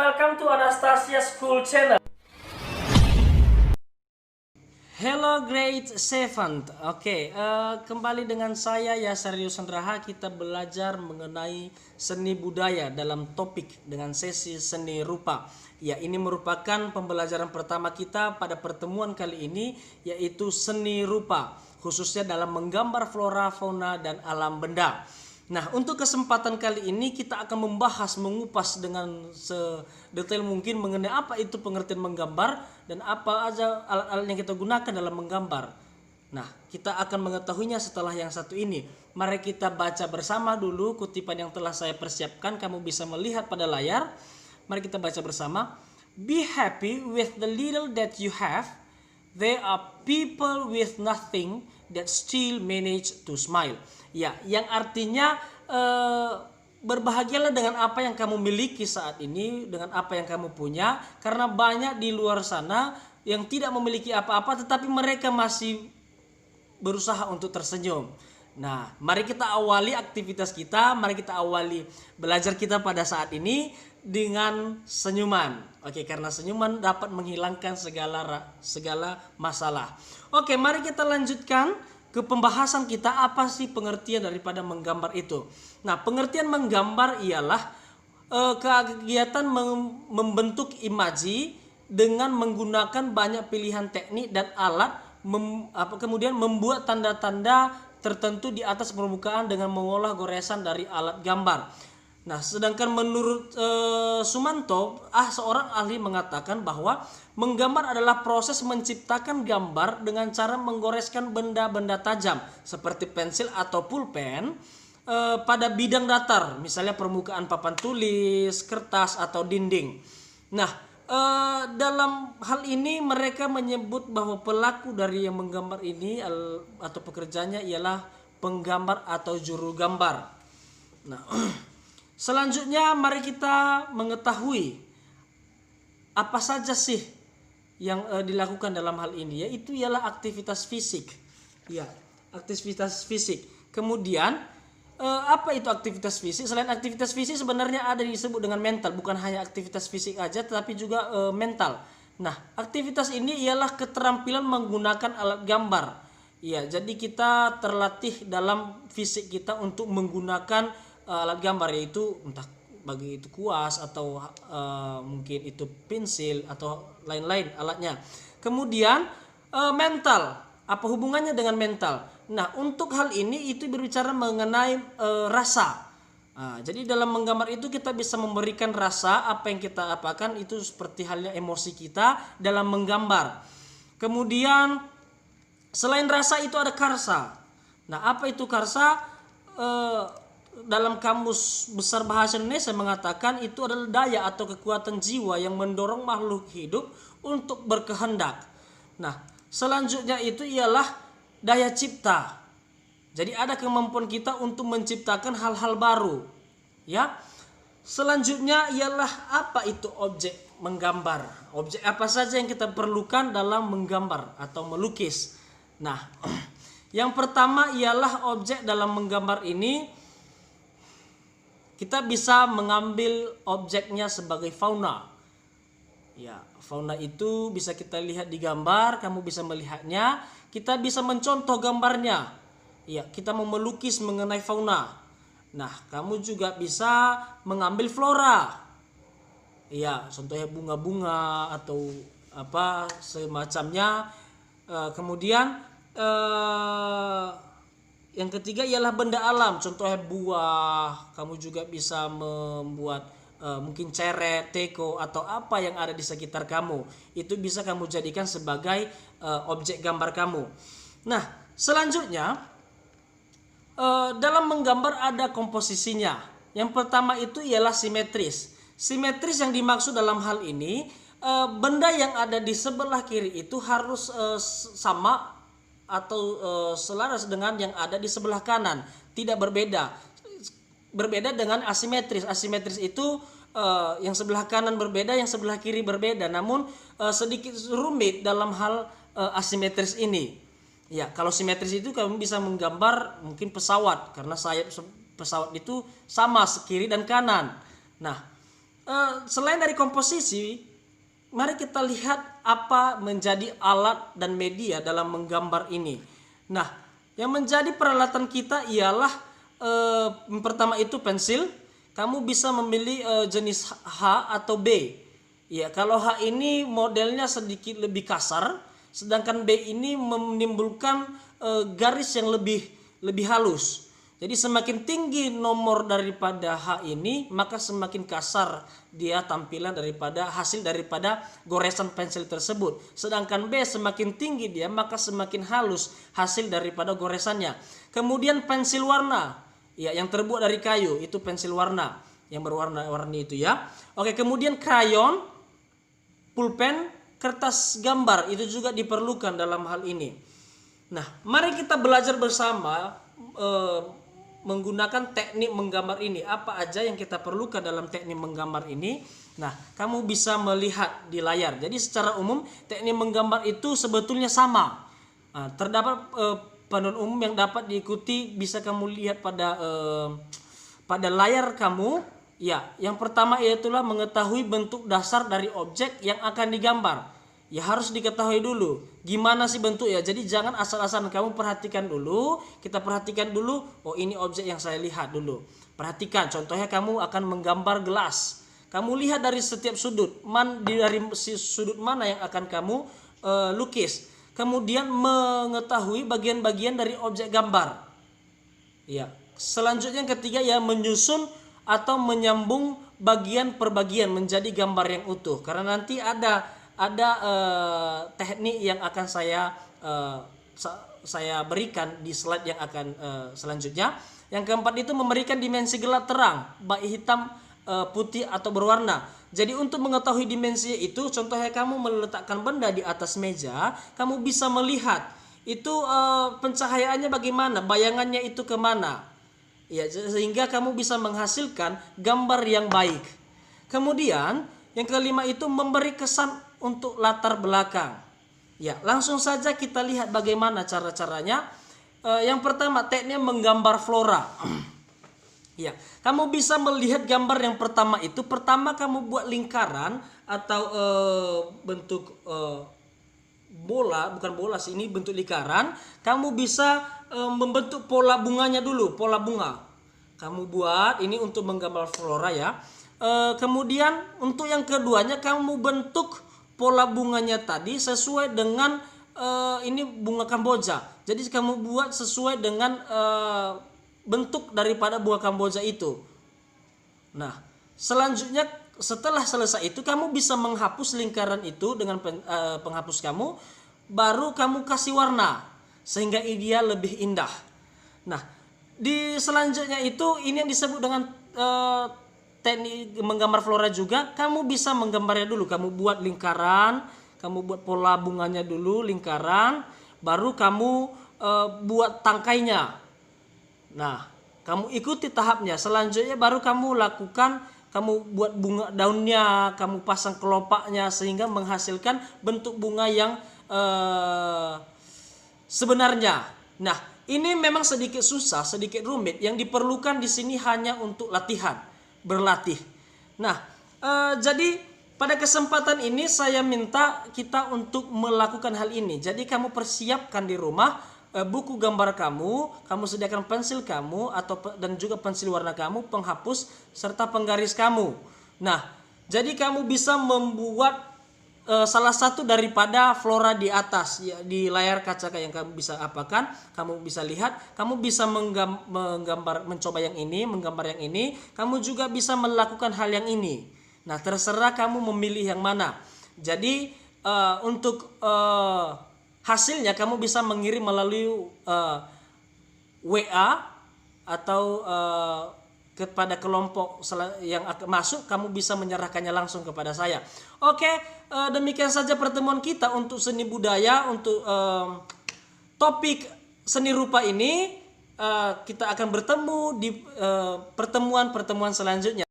Welcome to Anastasia School Channel. Hello grade 7. Kembali dengan saya Yasarius Sandraha. Kita belajar mengenai seni budaya dalam topik dengan sesi seni rupa. Ya, ini merupakan pembelajaran pertama kita pada pertemuan kali ini, yaitu seni rupa, khususnya dalam menggambar flora, fauna, dan alam benda. Nah, untuk kesempatan kali ini kita akan membahas, mengupas dengan sedetail mungkin mengenai apa itu pengertian menggambar dan apa aja alat-alat yang kita gunakan dalam menggambar. Nah, kita akan mengetahuinya setelah yang satu ini. Mari kita baca bersama dulu kutipan yang telah saya persiapkan. Kamu bisa melihat pada layar. Mari kita baca bersama. Be happy with the little that you have. There are people with nothing that still manage to smile. Ya, yang artinya berbahagialah dengan apa yang kamu miliki saat ini, dengan apa yang kamu punya, karena banyak di luar sana yang tidak memiliki apa-apa tetapi mereka masih berusaha untuk tersenyum. Nah, mari kita awali aktivitas kita, mari kita awali belajar kita pada saat ini dengan senyuman. Oke, karena senyuman dapat menghilangkan segala masalah. Oke, mari kita lanjutkan ke pembahasan kita, apa sih pengertian daripada menggambar itu. Nah, pengertian menggambar ialah kegiatan membentuk imaji dengan menggunakan banyak pilihan teknik dan alat, kemudian membuat tanda-tanda tertentu di atas permukaan dengan mengolah goresan dari alat gambar. Nah, sedangkan menurut Sumanto, seorang ahli mengatakan bahwa menggambar adalah proses menciptakan gambar dengan cara menggoreskan benda-benda tajam seperti pensil atau pulpen pada bidang datar, misalnya permukaan papan tulis, kertas atau dinding. Nah, dalam hal ini mereka menyebut bahwa pelaku dari yang menggambar ini atau pekerjanya ialah penggambar atau juru gambar. Nah, selanjutnya mari kita mengetahui apa saja sih yang dilakukan dalam hal ini, yaitu ialah aktivitas fisik. Ya, aktivitas fisik. Kemudian apa itu aktivitas fisik? Selain aktivitas fisik sebenarnya ada disebut dengan mental, bukan hanya aktivitas fisik aja tetapi juga mental. Nah, aktivitas ini ialah keterampilan menggunakan alat gambar. Ya, jadi kita terlatih dalam fisik kita untuk menggunakan alat gambar, yaitu entah bagi itu kuas atau mungkin itu pensil atau lain-lain alatnya. Kemudian mental, apa hubungannya dengan mental? Nah, untuk hal ini itu berbicara mengenai rasa. Jadi dalam menggambar itu kita bisa memberikan rasa, apa yang kita apakan itu seperti halnya emosi kita dalam menggambar. Kemudian selain rasa itu ada karsa. Nah, apa itu karsa? Dalam Kamus Besar Bahasa Indonesia mengatakan itu adalah daya atau kekuatan jiwa yang mendorong makhluk hidup untuk berkehendak. Nah, selanjutnya itu ialah daya cipta. Jadi ada kemampuan kita untuk menciptakan hal-hal baru. Ya. Selanjutnya ialah apa itu objek menggambar. Objek apa saja yang kita perlukan dalam menggambar atau melukis. Nah, yang pertama ialah objek dalam menggambar ini. Kita bisa mengambil objeknya sebagai fauna. Ya, fauna itu bisa kita lihat di gambar, kamu bisa melihatnya. Kita bisa mencontoh gambarnya. Ya, kita mau melukis mengenai fauna. Nah, kamu juga bisa mengambil flora. Ya, contohnya bunga-bunga atau apa semacamnya. Kemudian yang ketiga ialah benda alam, contohnya buah. Kamu juga bisa membuat mungkin ceret, teko atau apa yang ada di sekitar kamu. Itu bisa kamu jadikan sebagai objek gambar kamu. Nah, selanjutnya dalam menggambar ada komposisinya. Yang pertama itu ialah simetris. Simetris yang dimaksud dalam hal ini benda yang ada di sebelah kiri itu harus sama atau selaras dengan yang ada di sebelah kanan, tidak berbeda. Berbeda dengan asimetris. Asimetris itu yang sebelah kanan berbeda, yang sebelah kiri berbeda. Namun sedikit rumit dalam hal asimetris ini. Ya, kalau simetris itu kamu bisa menggambar mungkin pesawat karena sayap pesawat itu sama kiri dan kanan. Nah, selain dari komposisi, mari kita lihat apa menjadi alat dan media dalam menggambar ini. Nah, yang menjadi peralatan kita ialah pertama itu pensil. Kamu bisa memilih jenis H atau B. Ya, kalau H ini modelnya sedikit lebih kasar, sedangkan B ini menimbulkan garis yang lebih halus. Jadi semakin tinggi nomor daripada H ini, maka semakin kasar dia tampilan daripada hasil daripada goresan pensil tersebut. Sedangkan B semakin tinggi dia, maka semakin halus hasil daripada goresannya. Kemudian pensil warna, ya, yang terbuat dari kayu, itu pensil warna yang berwarna-warni itu ya. Oke, kemudian krayon, pulpen, kertas gambar itu juga diperlukan dalam hal ini. Nah, mari kita belajar bersama menggunakan teknik menggambar ini. Apa aja yang kita perlukan dalam teknik menggambar ini? Nah, kamu bisa melihat di layar. Jadi secara umum teknik menggambar itu sebetulnya sama. Nah, terdapat panduan umum yang dapat diikuti, bisa kamu lihat pada layar kamu. Ya, yang pertama iaitulah mengetahui bentuk dasar dari objek yang akan digambar. Ya, harus diketahui dulu gimana sih bentuk ya. Jadi jangan asal-asalan, kamu perhatikan dulu, kita perhatikan dulu. Oh, ini objek yang saya lihat dulu. Perhatikan, contohnya kamu akan menggambar gelas. Kamu lihat dari setiap sudut, dari sudut mana yang akan kamu lukis. Kemudian mengetahui bagian-bagian dari objek gambar. Ya, selanjutnya yang ketiga ya, menyusun atau menyambung bagian per bagian menjadi gambar yang utuh. Karena nanti ada teknik yang akan saya berikan di slide yang akan selanjutnya. Yang keempat itu memberikan dimensi gelap terang, baik hitam, putih atau berwarna. Jadi untuk mengetahui dimensi itu, contohnya kamu meletakkan benda di atas meja, kamu bisa melihat itu pencahayaannya bagaimana, bayangannya itu kemana. Ya, sehingga kamu bisa menghasilkan gambar yang baik. Kemudian yang kelima itu memberi kesan untuk latar belakang. Ya, langsung saja kita lihat bagaimana cara-caranya. Yang pertama, teknik menggambar flora. Ya, kamu bisa melihat gambar yang pertama itu. Pertama kamu buat lingkaran atau bentuk bola, bukan bola sih, ini bentuk lingkaran. Kamu bisa membentuk pola bunganya dulu, pola bunga. Kamu buat ini untuk menggambar flora ya. Kemudian untuk yang keduanya kamu bentuk pola bunganya tadi sesuai dengan ini bunga Kamboja. Jadi kamu buat sesuai dengan bentuk daripada bunga Kamboja itu. Nah, selanjutnya setelah selesai itu kamu bisa menghapus lingkaran itu dengan penghapus kamu, baru kamu kasih warna sehingga dia lebih indah. Nah, di selanjutnya itu ini yang disebut dengan teknik menggambar flora juga. Kamu bisa menggambarnya dulu, kamu buat lingkaran, kamu buat pola bunganya dulu, lingkaran, baru kamu buat tangkainya. Nah, kamu ikuti tahapnya. Selanjutnya baru kamu lakukan, kamu buat bunga daunnya, kamu pasang kelopaknya sehingga menghasilkan bentuk bunga yang sebenarnya. Nah, ini memang sedikit susah, sedikit rumit. Yang diperlukan di sini hanya untuk latihan, berlatih. Nah, jadi pada kesempatan ini saya minta kita untuk melakukan hal ini. Jadi kamu persiapkan di rumah buku gambar kamu sediakan pensil kamu dan juga pensil warna kamu, penghapus serta penggaris kamu. Nah, jadi kamu bisa membuat salah satu daripada flora di atas ya, di layar kaca yang kamu bisa apakan, kamu bisa lihat, kamu bisa mencoba yang ini, menggambar yang ini, kamu juga bisa melakukan hal yang ini. Nah, terserah kamu memilih yang mana. Jadi untuk hasilnya kamu bisa mengirim melalui WA atau kepada kelompok yang akan masuk, kamu bisa menyerahkannya langsung kepada saya. Oke, demikian saja pertemuan kita untuk seni budaya, untuk topik seni rupa ini. Kita akan bertemu di pertemuan-pertemuan selanjutnya.